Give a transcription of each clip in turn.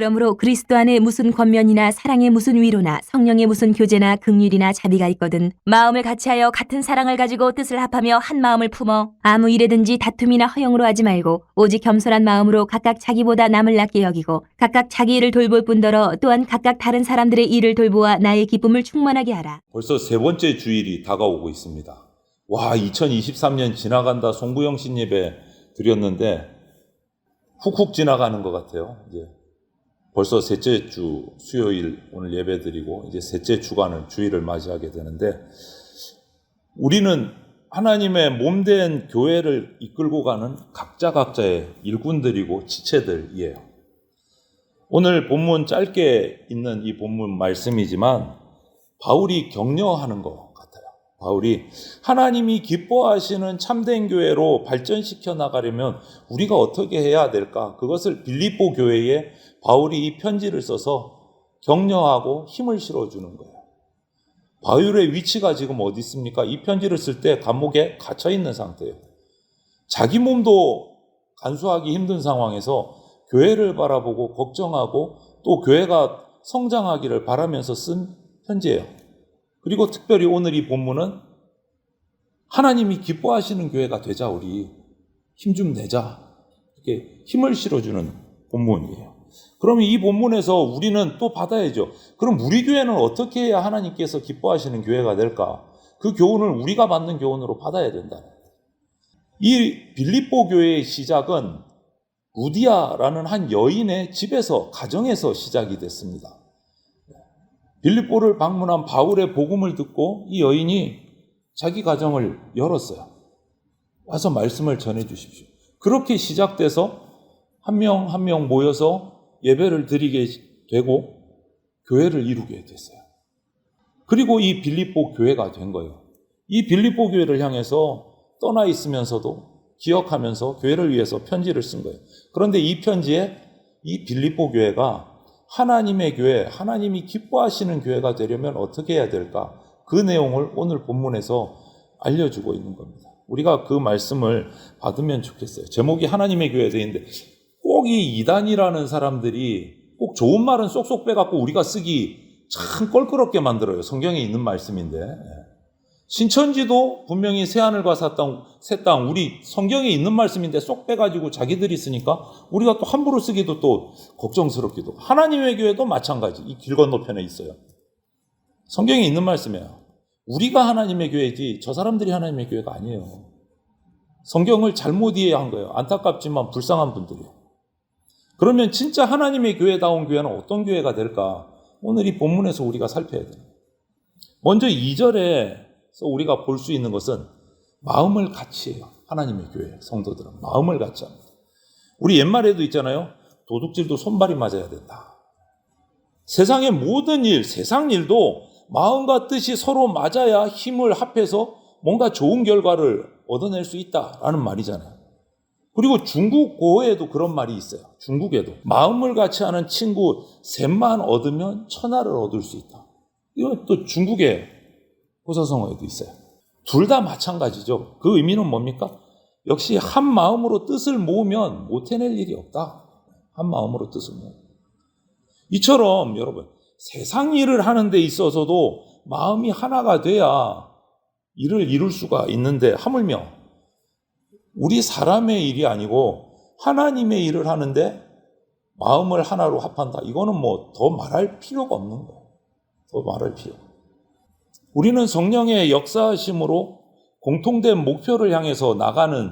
그러므로 그리스도 안에 무슨 권면이나 사랑의 무슨 위로나 성령의 무슨 교제나 긍휼이나 자비가 있거든 마음을 같이하여 같은 사랑을 가지고 뜻을 합하며 한 마음을 품어 아무 일에든지 다툼이나 허영으로 하지 말고 오직 겸손한 마음으로 각각 자기보다 남을 낫게 여기고 각각 자기 일을 돌볼 뿐더러 또한 각각 다른 사람들의 일을 돌보아 나의 기쁨을 충만하게 하라. 벌써 세 번째 주일이 다가오고 있습니다. 와, 2023년 지나간다. 송구영신 예배 드렸는데 훅훅 지나가는 것 같아요. 이제 벌써 셋째 주 수요일 오늘 예배 드리고 이제 셋째 주간을 주일을 맞이하게 되는데 우리는 하나님의 몸된 교회를 이끌고 가는 각자의 일꾼들이고 지체들이에요. 오늘 본문 짧게 있는 이 본문 말씀이지만 바울이 격려하는 것 같아요. 바울이 하나님이 기뻐하시는 참된 교회로 발전시켜 나가려면 우리가 어떻게 해야 될까? 그것을 빌립보 교회에 바울이 이 편지를 써서 격려하고 힘을 실어주는 거예요. 바울의 위치가 지금 어디 있습니까? 이 편지를 쓸 때 감옥에 갇혀 있는 상태예요. 자기 몸도 간수하기 힘든 상황에서 교회를 바라보고 걱정하고 또 교회가 성장하기를 바라면서 쓴 편지예요. 그리고 특별히 오늘 이 본문은 하나님이 기뻐하시는 교회가 되자, 우리 힘 좀 내자, 이렇게 힘을 실어주는 본문이에요. 그러면 이 본문에서 우리는 또 받아야죠. 그럼 우리 교회는 어떻게 해야 하나님께서 기뻐하시는 교회가 될까? 그 교훈을 우리가 받는 교훈으로 받아야 된다. 이 빌립보 교회의 시작은 루디아라는 한 여인의 집에서, 가정에서 시작이 됐습니다. 빌립보를 방문한 바울의 복음을 듣고 이 여인이 자기 가정을 열었어요. 와서 말씀을 전해 주십시오. 그렇게 시작돼서 한 명 한 명 모여서 예배를 드리게 되고 교회를 이루게 됐어요. 그리고 이 빌립보 교회가 된 거예요. 이 빌립보 교회를 향해서 떠나 있으면서도 기억하면서 교회를 위해서 편지를 쓴 거예요. 그런데 이 편지에 이 빌립보 교회가 하나님의 교회, 하나님이 기뻐하시는 교회가 되려면 어떻게 해야 될까? 그 내용을 오늘 본문에서 알려주고 있는 겁니다. 우리가 그 말씀을 받으면 좋겠어요. 제목이 하나님의 교회에 되어 있는데 꼭 이 이단이라는 사람들이 꼭 좋은 말은 쏙쏙 빼갖고 우리가 쓰기 참 껄끄럽게 만들어요. 성경에 있는 말씀인데. 신천지도 분명히 새하늘과 새 땅 우리 성경에 있는 말씀인데 쏙 빼가지고 자기들이 쓰니까 우리가 또 함부로 쓰기도 또 걱정스럽기도. 하나님의 교회도 마찬가지. 이 길 건너편에 있어요. 성경에 있는 말씀이에요. 우리가 하나님의 교회지 저 사람들이 하나님의 교회가 아니에요. 성경을 잘못 이해한 거예요. 안타깝지만 불쌍한 분들이요. 그러면 진짜 하나님의 교회다운 교회는 어떤 교회가 될까? 오늘 이 본문에서 우리가 살펴야 돼요. 먼저 2절에서 우리가 볼 수 있는 것은 마음을 같이 해요. 하나님의 교회 성도들은 마음을 같이 합니다. 우리 옛말에도 있잖아요. 도둑질도 손발이 맞아야 된다. 세상의 모든 일, 세상 일도 마음과 뜻이 서로 맞아야 힘을 합해서 뭔가 좋은 결과를 얻어낼 수 있다라는 말이잖아요. 그리고 중국 고어에도 그런 말이 있어요. 중국에도 마음을 같이 하는 친구 셋만 얻으면 천하를 얻을 수 있다. 이건 또 중국의 호사성어에도 있어요. 둘 다 마찬가지죠. 그 의미는 뭡니까? 역시 한 마음으로 뜻을 모으면 못 해낼 일이 없다. 한 마음으로 뜻을 모으면. 이처럼 여러분 세상 일을 하는 데 있어서도 마음이 하나가 돼야 일을 이룰 수가 있는데 하물며 우리 사람의 일이 아니고 하나님의 일을 하는데 마음을 하나로 합한다. 이거는 뭐 더 말할 필요가 없는 거예요. 더 말할 필요. 우리는 성령의 역사하심으로 공통된 목표를 향해서 나가는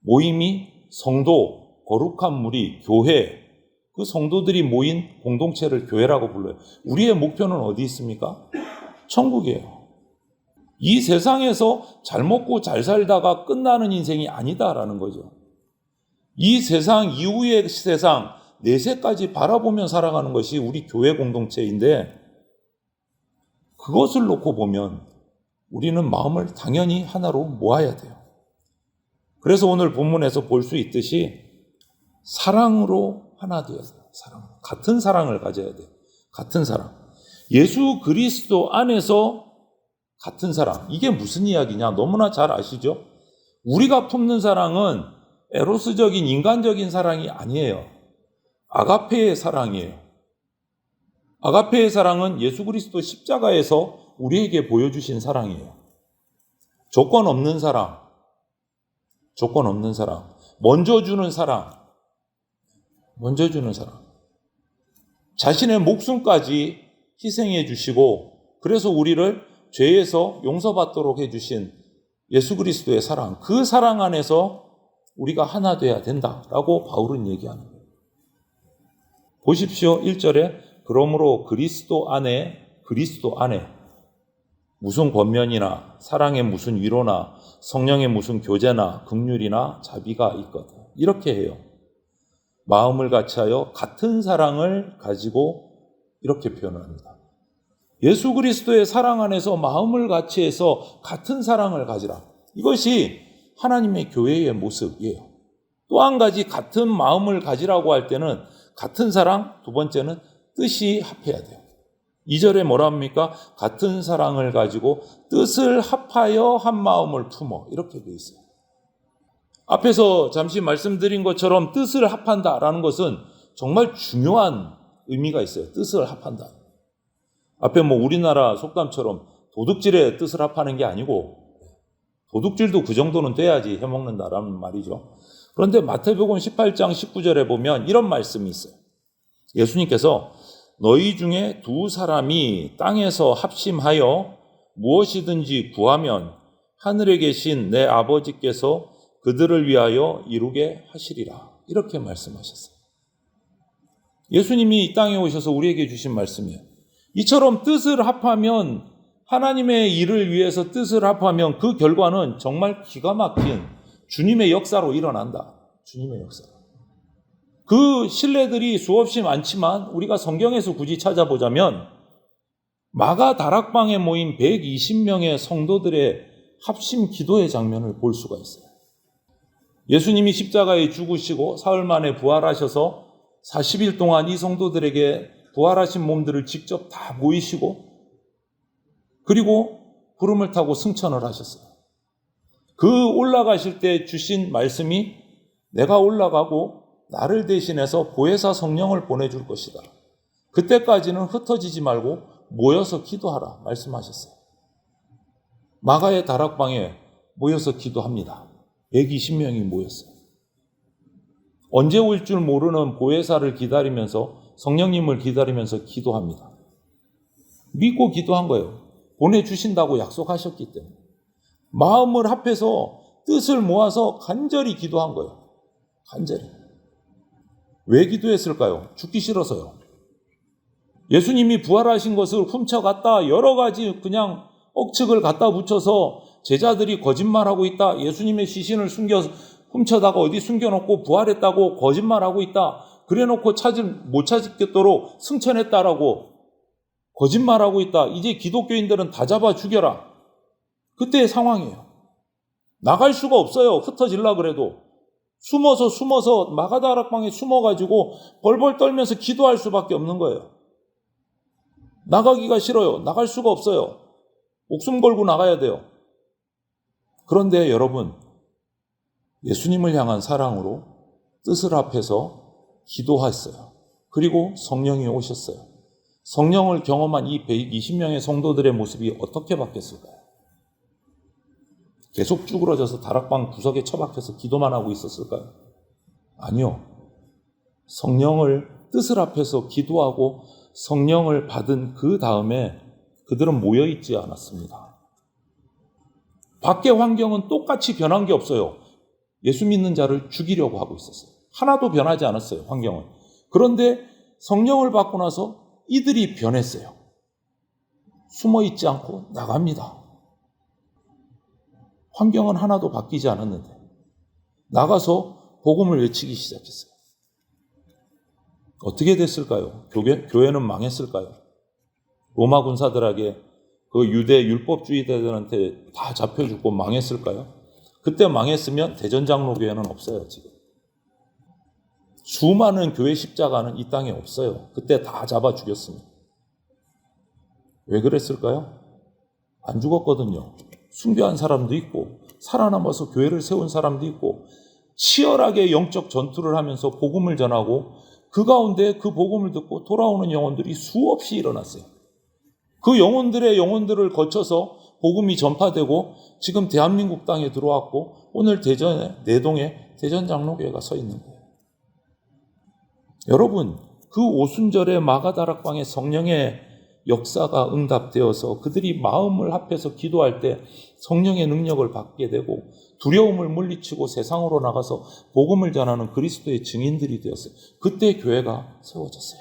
모임이 성도, 거룩한 무리, 교회, 그 성도들이 모인 공동체를 교회라고 불러요. 우리의 목표는 어디 있습니까? 천국이에요. 이 세상에서 잘 먹고 잘 살다가 끝나는 인생이 아니다라는 거죠. 이 세상 이후의 세상, 내세까지 바라보며 살아가는 것이 우리 교회 공동체인데 그것을 놓고 보면 우리는 마음을 당연히 하나로 모아야 돼요. 그래서 오늘 본문에서 볼 수 있듯이 사랑으로 하나 되어야 돼요. 사랑. 같은 사랑을 가져야 돼요. 같은 사랑. 예수 그리스도 안에서 같은 사랑. 이게 무슨 이야기냐? 너무나 잘 아시죠? 우리가 품는 사랑은 에로스적인 인간적인 사랑이 아니에요. 아가페의 사랑이에요. 아가페의 사랑은 예수 그리스도 십자가에서 우리에게 보여주신 사랑이에요. 조건 없는 사랑, 조건 없는 사랑, 먼저 주는 사랑, 먼저 주는 사랑. 자신의 목숨까지 희생해 주시고 그래서 우리를 죄에서 용서받도록 해주신 예수 그리스도의 사랑, 그 사랑 안에서 우리가 하나 돼야 된다라고 바울은 얘기하는 거예요. 보십시오. 1절에 그러므로 그리스도 안에 무슨 권면이나 사랑의 무슨 위로나 성령의 무슨 교제나 긍휼이나 자비가 있거든. 이렇게 해요. 마음을 같이하여 같은 사랑을 가지고 이렇게 표현을 합니다. 예수 그리스도의 사랑 안에서 마음을 같이해서 같은 사랑을 가지라. 이것이 하나님의 교회의 모습이에요. 또 한 가지 같은 마음을 가지라고 할 때는 같은 사랑, 두 번째는 뜻이 합해야 돼요. 2절에 뭐라 합니까? 같은 사랑을 가지고 뜻을 합하여 한 마음을 품어. 이렇게 되어 있어요. 앞에서 잠시 말씀드린 것처럼 뜻을 합한다라는 것은 정말 중요한 의미가 있어요. 뜻을 합한다. 앞에 우리나라 속담처럼 도둑질의 뜻을 합하는 게 아니고 도둑질도 그 정도는 돼야지 해먹는다라는 말이죠. 그런데 마태복음 18장 19절에 보면 이런 말씀이 있어요. 예수님께서 너희 중에 두 사람이 땅에서 합심하여 무엇이든지 구하면 하늘에 계신 내 아버지께서 그들을 위하여 이루게 하시리라. 이렇게 말씀하셨어요. 예수님이 이 땅에 오셔서 우리에게 주신 말씀이에요. 이처럼 뜻을 합하면 하나님의 일을 위해서 뜻을 합하면 그 결과는 정말 기가 막힌 주님의 역사로 일어난다. 주님의 역사. 그 신뢰들이 수없이 많지만 우리가 성경에서 굳이 찾아보자면 마가 다락방에 모인 120명의 성도들의 합심 기도의 장면을 볼 수가 있어요. 예수님이 십자가에 죽으시고 사흘 만에 부활하셔서 40일 동안 이 성도들에게 부활하신 몸들을 직접 다 모이시고 그리고 구름을 타고 승천을 하셨어요. 그 올라가실 때 주신 말씀이 내가 올라가고 나를 대신해서 보혜사 성령을 보내줄 것이다. 그때까지는 흩어지지 말고 모여서 기도하라 말씀하셨어요. 마가의 다락방에 모여서 기도합니다. 120명이 모였어요. 언제 올 줄 모르는 보혜사를 기다리면서 성령님을 기다리면서 기도합니다. 믿고 기도한 거예요. 보내주신다고 약속하셨기 때문에. 마음을 합해서 뜻을 모아서 간절히 기도한 거예요. 간절히. 왜 기도했을까요? 죽기 싫어서요. 예수님이 부활하신 것을 훔쳐갔다 여러 가지 그냥 억측을 갖다 붙여서 제자들이 거짓말하고 있다. 예수님의 시신을 훔쳐다가 어디 숨겨놓고 부활했다고 거짓말하고 있다. 그래놓고 못 찾겠도록 승천했다라고 거짓말하고 있다. 이제 기독교인들은 다 잡아 죽여라. 그때의 상황이에요. 나갈 수가 없어요. 흩어질라 그래도. 숨어서 마가다락방에 숨어가지고 벌벌 떨면서 기도할 수밖에 없는 거예요. 나가기가 싫어요. 나갈 수가 없어요. 목숨 걸고 나가야 돼요. 그런데 여러분, 예수님을 향한 사랑으로 뜻을 합해서 기도했어요. 그리고 성령이 오셨어요. 성령을 경험한 이 120명의 성도들의 모습이 어떻게 바뀌었을까요? 계속 쭈그러져서 다락방 구석에 처박혀서 기도만 하고 있었을까요? 아니요. 성령을 뜻을 합해서 기도하고 성령을 받은 그 다음에 그들은 모여있지 않았습니다. 밖의 환경은 똑같이 변한 게 없어요. 예수 믿는 자를 죽이려고 하고 있었어요. 하나도 변하지 않았어요, 환경은. 그런데 성령을 받고 나서 이들이 변했어요. 숨어있지 않고 나갑니다. 환경은 하나도 바뀌지 않았는데 나가서 복음을 외치기 시작했어요. 어떻게 됐을까요? 교회는 망했을까요? 로마 군사들에게 그 유대 율법주의자들한테 다 잡혀 죽고 망했을까요? 그때 망했으면 대전장로교회는 없어요, 지금. 수많은 교회 십자가는 이 땅에 없어요. 그때 다 잡아 죽였습니다. 왜 그랬을까요? 안 죽었거든요. 순교한 사람도 있고 살아남아서 교회를 세운 사람도 있고 치열하게 영적 전투를 하면서 복음을 전하고 그 가운데 그 복음을 듣고 돌아오는 영혼들이 수없이 일어났어요. 그 영혼들을 거쳐서 복음이 전파되고 지금 대한민국 땅에 들어왔고 오늘 대전에 내동에 대전장로교회가 서 있는 거예요. 여러분, 그 오순절에 마가다락방에 성령의 역사가 응답되어서 그들이 마음을 합해서 기도할 때 성령의 능력을 받게 되고 두려움을 물리치고 세상으로 나가서 복음을 전하는 그리스도의 증인들이 되었어요. 그때 교회가 세워졌어요.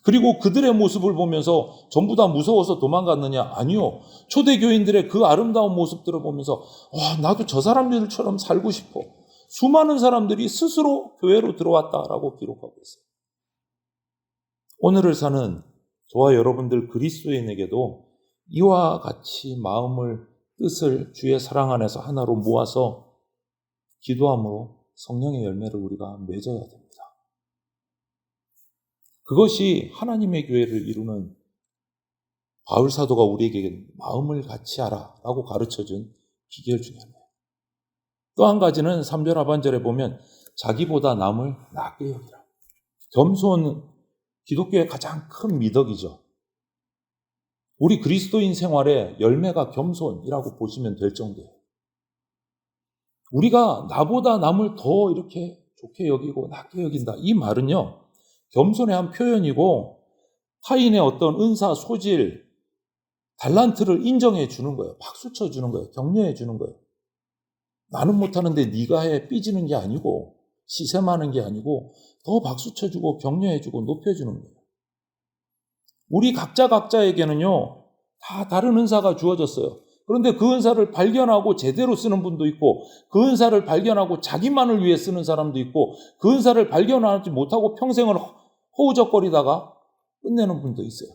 그리고 그들의 모습을 보면서 전부 다 무서워서 도망갔느냐? 아니요. 초대교인들의 그 아름다운 모습들을 보면서 나도 저 사람들처럼 살고 싶어. 수많은 사람들이 스스로 교회로 들어왔다라고 기록하고 있어요. 오늘을 사는 저와 여러분들 그리스도인에게도 이와 같이 마음을 뜻을 주의 사랑 안에서 하나로 모아서 기도함으로 성령의 열매를 우리가 맺어야 됩니다. 그것이 하나님의 교회를 이루는 바울 사도가 우리에게 마음을 같이 하라라고 가르쳐준 비결 중에 하나예요. 또 한 가지는 3절 하반절에 보면 자기보다 남을 낮게 여기라. 겸손은 기독교의 가장 큰 미덕이죠. 우리 그리스도인 생활의 열매가 겸손이라고 보시면 될 정도예요. 우리가 나보다 남을 더 이렇게 좋게 여기고 낮게 여긴다. 이 말은요, 겸손의 한 표현이고 타인의 어떤 은사, 소질, 달란트를 인정해 주는 거예요. 박수 쳐 주는 거예요. 격려해 주는 거예요. 나는 못하는데 네가 해 삐지는 게 아니고 시샘하는 게 아니고 더 박수 쳐주고 격려해주고 높여주는 거예요. 우리 각자에게는요 다 다른 은사가 주어졌어요. 그런데 그 은사를 발견하고 제대로 쓰는 분도 있고 그 은사를 발견하고 자기만을 위해 쓰는 사람도 있고 그 은사를 발견하지 못하고 평생을 허우적거리다가 끝내는 분도 있어요.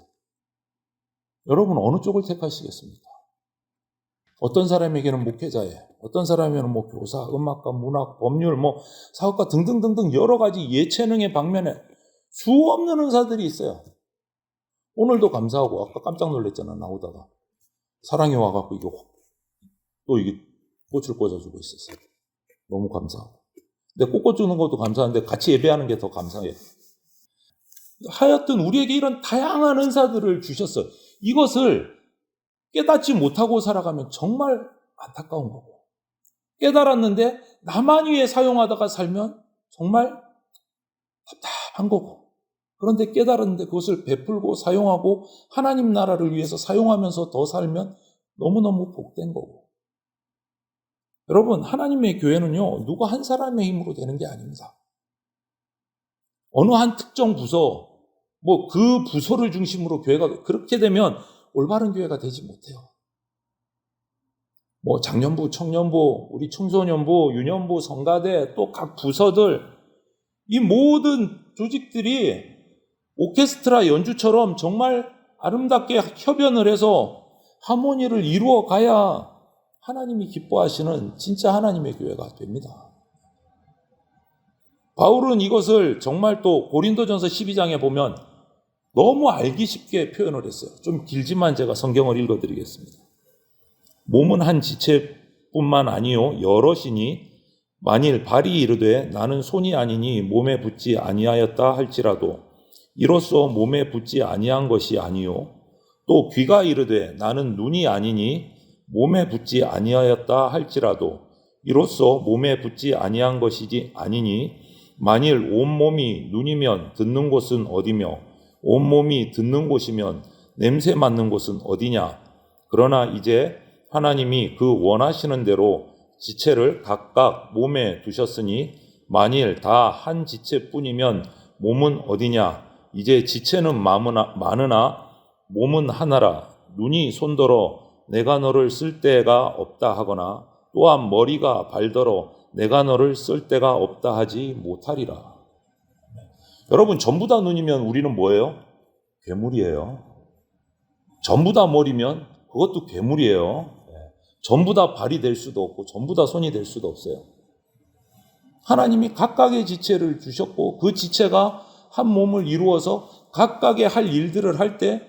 여러분 어느 쪽을 택하시겠습니까? 어떤 사람에게는 목회자예요. 어떤 사람에게는 교사, 음악가, 문학, 법률, 사업가 등등등등 여러 가지 예체능의 방면에 수없는 은사들이 있어요. 오늘도 감사하고 아까 깜짝 놀랐잖아 나오다가 사랑이 와갖고 이게 꽃을 꽂아주고 있었어요. 너무 감사하고. 근데 꽃 꽂주는 것도 감사한데 같이 예배하는 게 더 감사해요. 하여튼 우리에게 이런 다양한 은사들을 주셨어요. 이것을 깨닫지 못하고 살아가면 정말 안타까운 거고 깨달았는데 나만 위해 사용하다가 살면 정말 답답한 거고 그런데 깨달았는데 그것을 베풀고 사용하고 하나님 나라를 위해서 사용하면서 더 살면 너무너무 복된 거고 여러분 하나님의 교회는요 누구 한 사람의 힘으로 되는 게 아닙니다. 어느 한 특정 부서 그 부서를 중심으로 교회가 그렇게 되면 올바른 교회가 되지 못해요. 장년부, 청년부, 우리 청소년부, 유년부, 성가대, 또 각 부서들, 이 모든 조직들이 오케스트라 연주처럼 정말 아름답게 협연을 해서 하모니를 이루어 가야 하나님이 기뻐하시는 진짜 하나님의 교회가 됩니다. 바울은 이것을 정말 또 고린도전서 12장에 보면 너무 알기 쉽게 표현을 했어요. 좀 길지만 제가 성경을 읽어드리겠습니다. 몸은 한 지체뿐만 아니요 여럿이니 만일 발이 이르되 나는 손이 아니니 몸에 붙지 아니하였다 할지라도 이로써 몸에 붙지 아니한 것이 아니요 또 귀가 이르되 나는 눈이 아니니 몸에 붙지 아니하였다 할지라도 이로써 몸에 붙지 아니한 것이지 아니니 만일 온몸이 눈이면 듣는 곳은 어디며 온몸이 듣는 곳이면 냄새 맡는 곳은 어디냐. 그러나 이제 하나님이 그 원하시는 대로 지체를 각각 몸에 두셨으니 만일 다 한 지체뿐이면 몸은 어디냐. 이제 지체는 많으나 몸은 하나라. 눈이 손더러 내가 너를 쓸 데가 없다 하거나 또한 머리가 발더러 내가 너를 쓸 데가 없다 하지 못하리라. 여러분 전부 다 눈이면 우리는 뭐예요? 괴물이에요. 전부 다 머리면 그것도 괴물이에요. 전부 다 발이 될 수도 없고 전부 다 손이 될 수도 없어요. 하나님이 각각의 지체를 주셨고 그 지체가 한 몸을 이루어서 각각의 할 일들을 할 때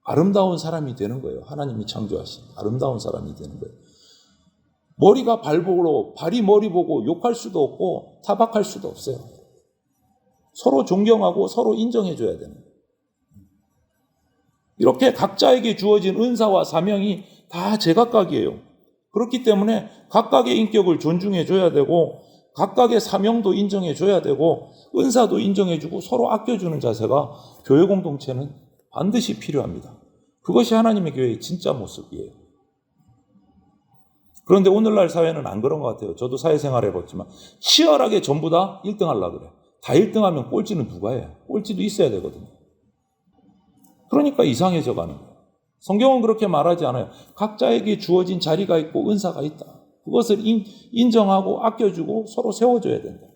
아름다운 사람이 되는 거예요. 하나님이 창조하신 아름다운 사람이 되는 거예요. 머리가 발 보고 발이 머리 보고 욕할 수도 없고 타박할 수도 없어요. 서로 존경하고 서로 인정해줘야 되는 거예요. 이렇게 각자에게 주어진 은사와 사명이 다 제각각이에요. 그렇기 때문에 각각의 인격을 존중해줘야 되고 각각의 사명도 인정해줘야 되고 은사도 인정해주고 서로 아껴주는 자세가 교회 공동체는 반드시 필요합니다. 그것이 하나님의 교회의 진짜 모습이에요. 그런데 오늘날 사회는 안 그런 것 같아요. 저도 사회생활 해봤지만 치열하게 전부 다 1등 하려고 그래요. 다 1등하면 꼴찌는 누가 해요? 꼴찌도 있어야 되거든요. 그러니까 이상해져 가는 거예요. 성경은 그렇게 말하지 않아요. 각자에게 주어진 자리가 있고 은사가 있다. 그것을 인정하고 아껴주고 서로 세워줘야 된다.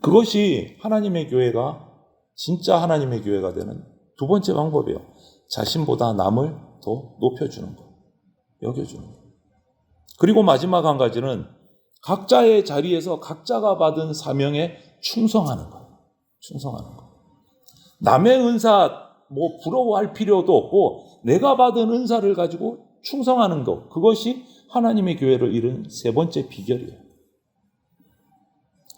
그것이 하나님의 교회가 진짜 하나님의 교회가 되는 두 번째 방법이에요. 자신보다 남을 더 높여주는 것, 여겨주는 것. 그리고 마지막 한 가지는 각자의 자리에서 각자가 받은 사명에 충성하는 것. 충성하는 것. 남의 은사 부러워할 필요도 없고 내가 받은 은사를 가지고 충성하는 것. 그것이 하나님의 교회를 이룬 세 번째 비결이에요.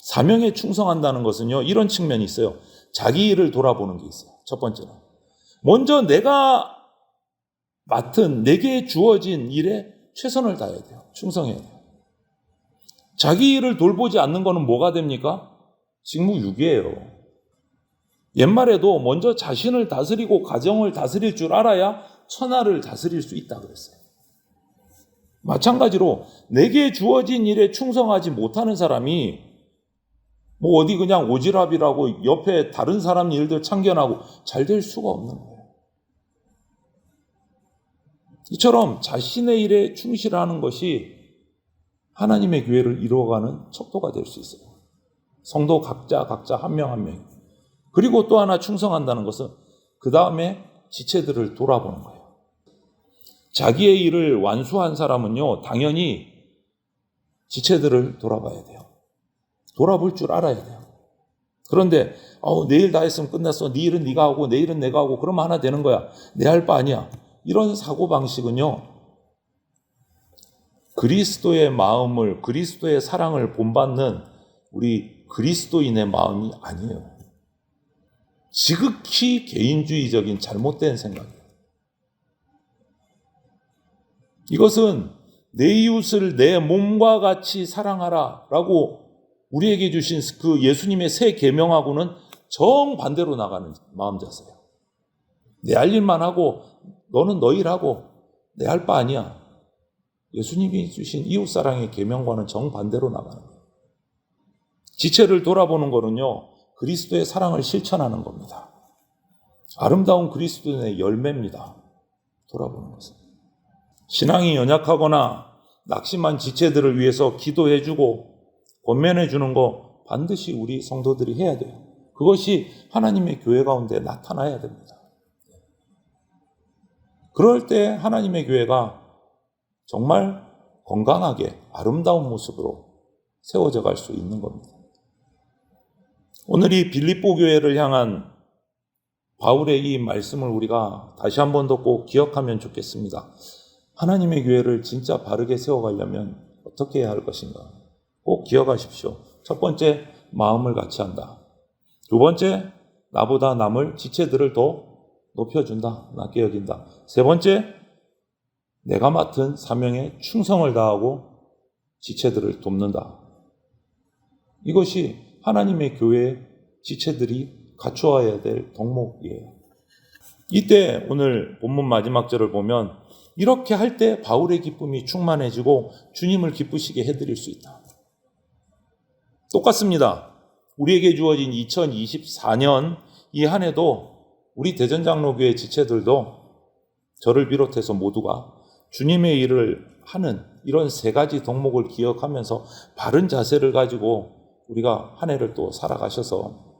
사명에 충성한다는 것은요, 이런 측면이 있어요. 자기 일을 돌아보는 게 있어요. 첫 번째는. 먼저 내가 맡은, 내게 주어진 일에 최선을 다해야 돼요. 충성해야 돼요. 자기 일을 돌보지 않는 거는 뭐가 됩니까? 직무유기예요. 옛말에도 먼저 자신을 다스리고 가정을 다스릴 줄 알아야 천하를 다스릴 수 있다 그랬어요. 마찬가지로 내게 주어진 일에 충성하지 못하는 사람이 어디 그냥 오지랖이라고 옆에 다른 사람 일들 참견하고 잘 될 수가 없는 거예요. 이처럼 자신의 일에 충실하는 것이 하나님의 교회를 이루어가는 척도가 될 수 있어요. 성도 각자 한 명 한 명. 그리고 또 하나 충성한다는 것은 그 다음에 지체들을 돌아보는 거예요. 자기의 일을 완수한 사람은요, 당연히 지체들을 돌아봐야 돼요. 돌아볼 줄 알아야 돼요. 그런데 내일 다 했으면 끝났어. 네 일은 네가 하고 내 일은 내가 하고 그러면 하나 되는 거야. 내 할 바 아니야. 이런 사고방식은요, 그리스도의 마음을, 그리스도의 사랑을 본받는 우리 그리스도인의 마음이 아니에요. 지극히 개인주의적인 잘못된 생각이에요. 이것은 내 이웃을 내 몸과 같이 사랑하라 라고 우리에게 주신 그 예수님의 새 계명하고는 정반대로 나가는 마음 자세예요. 내 할 일만 하고 너는 너 일하고 내 할 바 아니야. 예수님이 주신 이웃사랑의 계명과는 정반대로 나가는 거예요. 지체를 돌아보는 거는요, 그리스도의 사랑을 실천하는 겁니다. 아름다운 그리스도인의 열매입니다. 돌아보는 것은. 신앙이 연약하거나 낙심한 지체들을 위해서 기도해주고 권면해주는 거 반드시 우리 성도들이 해야 돼요. 그것이 하나님의 교회 가운데 나타나야 됩니다. 그럴 때 하나님의 교회가 정말 건강하게 아름다운 모습으로 세워져 갈 수 있는 겁니다. 오늘 이 빌립보 교회를 향한 바울의 이 말씀을 우리가 다시 한 번 더 꼭 기억하면 좋겠습니다. 하나님의 교회를 진짜 바르게 세워가려면 어떻게 해야 할 것인가? 꼭 기억하십시오. 첫 번째, 마음을 같이 한다. 두 번째, 나보다 남을 지체들을 더 높여준다. 낮게 여긴다. 세 번째, 내가 맡은 사명에 충성을 다하고 지체들을 돕는다. 이것이 하나님의 교회 지체들이 갖추어야 될 덕목이에요. 이때 오늘 본문 마지막 절을 보면 이렇게 할 때 바울의 기쁨이 충만해지고 주님을 기쁘시게 해드릴 수 있다. 똑같습니다. 우리에게 주어진 2024년 이 한 해도 우리 대전장로교회 지체들도 저를 비롯해서 모두가 주님의 일을 하는 이런 세 가지 덕목을 기억하면서 바른 자세를 가지고 우리가 한 해를 또 살아가셔서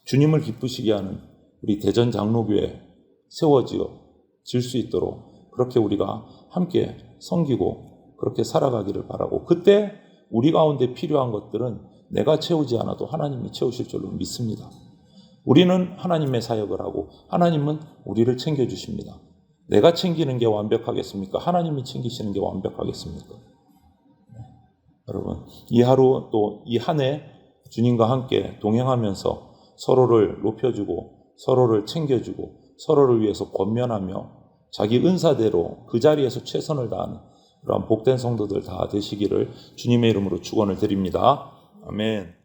주님을 기쁘시게 하는 우리 대전장로교회 세워질 수 있도록 그렇게 우리가 함께 섬기고 그렇게 살아가기를 바라고, 그때 우리 가운데 필요한 것들은 내가 채우지 않아도 하나님이 채우실 줄로 믿습니다. 우리는 하나님의 사역을 하고 하나님은 우리를 챙겨주십니다. 내가 챙기는 게 완벽하겠습니까? 하나님이 챙기시는 게 완벽하겠습니까? 네. 여러분, 이 하루 또 이 한 해 주님과 함께 동행하면서 서로를 높여주고 서로를 챙겨주고 서로를 위해서 권면하며 자기 은사대로 그 자리에서 최선을 다하는 그런 복된 성도들 다 되시기를 주님의 이름으로 축원을 드립니다. 아멘.